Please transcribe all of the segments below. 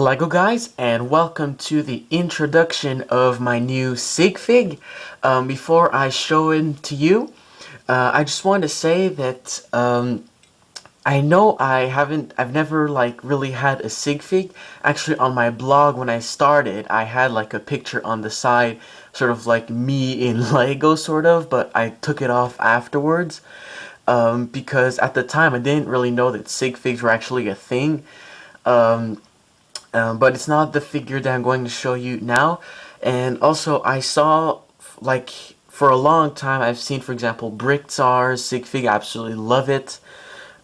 Hello guys, and welcome to the introduction of my new SigFig. Before I show it to you, I just want to say that I know I've never like really had a SigFig. Actually, on my blog when I started, I had like a picture on the side, sort of like me in Lego sort of, but I took it off afterwards. Because at the time I didn't really know that SigFigs were actually a thing. But it's not the figure that I'm going to show you now. And also, I saw, like, for a long time, I've seen, for example, Brick Tsar's SigFig. I absolutely love it.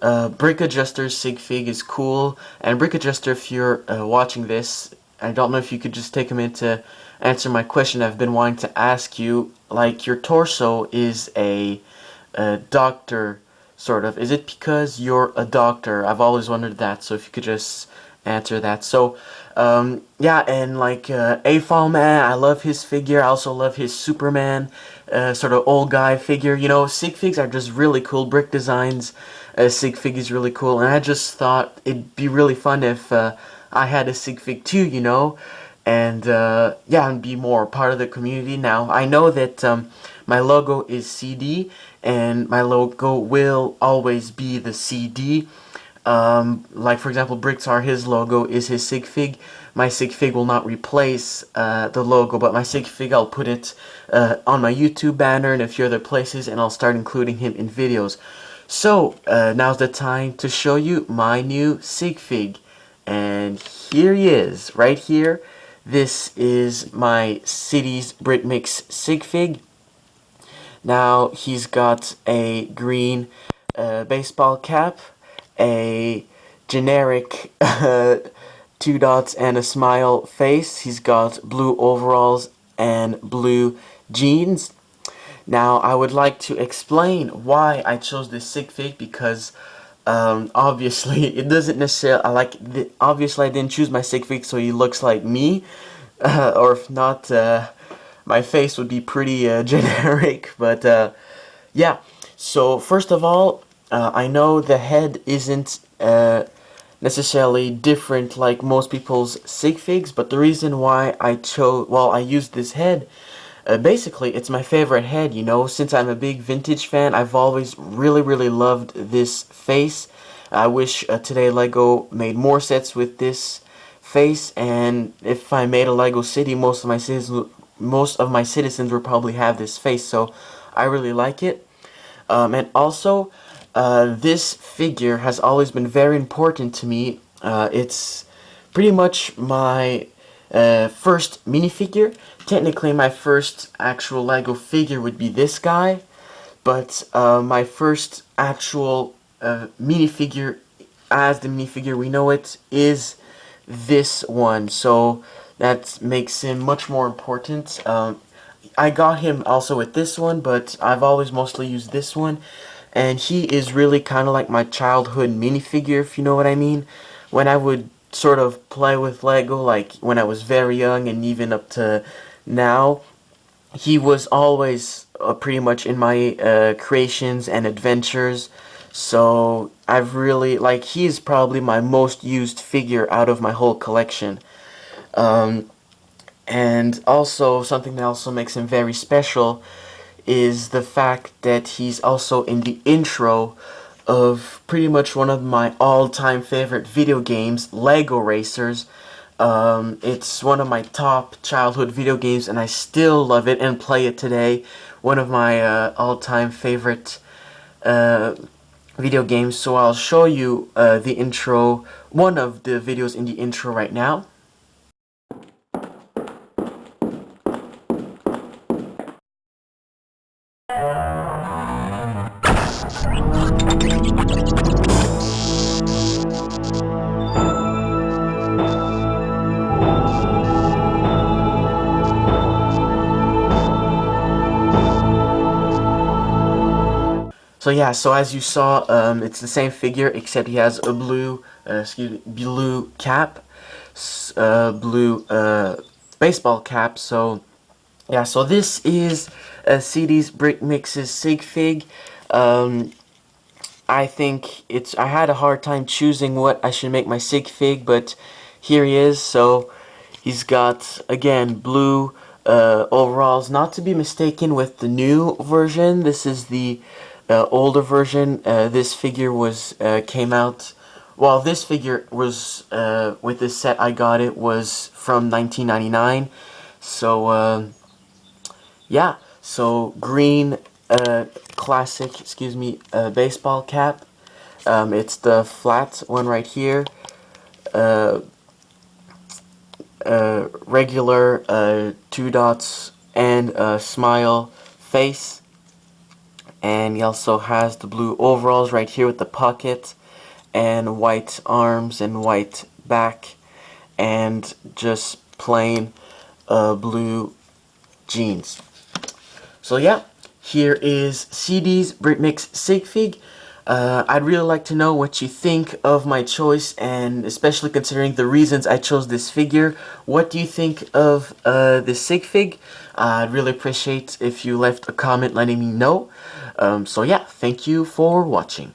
Brick Adjuster's SigFig is cool. And Brick Adjuster, if you're watching this, I don't know if you could just take a minute to answer my question I've been wanting to ask you. Like, your torso is a doctor, sort of. Is it because you're a doctor? I've always wondered that, so if you could just answer that. So, yeah, and like AFOL Man, I love his figure. I also love his Superman, sort of old guy figure. You know, SigFigs are just really cool. Brick Designs SigFig is really cool, and I just thought it'd be really fun if I had a SigFig too, you know, and yeah, and be more part of the community. Now, I know that my logo is CD, and my logo will always be the CD. Like for example, Bricksar, his logo is his SigFig. My SigFig will not replace the logo, but my SigFig, I'll put it on my YouTube banner and a few other places, and I'll start including him in videos. So, now's the time to show you my new SigFig. And here he is, right here. This is my Cities Brick Mix SigFig. Now, he's got a green baseball cap, a generic two dots and a smile face. He's got blue overalls and blue jeans. Now, I would like to explain why I chose this SigFig, because obviously it doesn't necessarily, obviously I didn't choose my SigFig so he looks like me, or if not, my face would be pretty generic, but yeah. So first of all, I know the head isn't necessarily different like most people's SigFigs, but the reason why I used this head, basically it's my favorite head, you know. Since I'm a big vintage fan, I've always really loved this face. I wish today Lego made more sets with this face, and if I made a Lego city, most of my citizens would probably have this face, so I really like it. And also, this figure has always been very important to me. It's pretty much my first minifigure. Technically, my first actual Lego figure would be this guy, but my first actual minifigure, as the minifigure we know it, is this one. So that makes him much more important. I got him also with this one, but I've always mostly used this one. And he is really kind of like my childhood minifigure, if you know what I mean. When I would sort of play with Lego, like when I was very young and even up to now, he was always pretty much in my creations and adventures. So I've really, like, he's probably my most used figure out of my whole collection. And also, something that also makes him very special is the fact that he's also in the intro of pretty much one of my all-time favorite video games, Lego Racers. It's one of my top childhood video games, and I still love it and play it today. One of my all-time favorite video games. So I'll show you the intro, one of the videos in the intro right now. So yeah, so as you saw, it's the same figure except he has a blue, blue cap, blue baseball cap. So yeah, so this is CD's Brick Mix's SigFig. I think I had a hard time choosing what I should make my SigFig, but here he is. So he's got, again, blue overalls, not to be mistaken with the new version. This is the older version. This figure was came out. Well, this figure was with this set I got it was from 1999. So yeah, so green classic, excuse me, baseball cap. It's the flat one right here. Regular two dots and a smile face. And he also has the blue overalls right here with the pocket and white arms and white back and just plain blue jeans. So yeah, here is CD's Britmix SigFig. I'd really like to know what you think of my choice, and especially considering the reasons I chose this figure. What do you think of this SigFig? I'd really appreciate if you left a comment letting me know. So yeah, thank you for watching.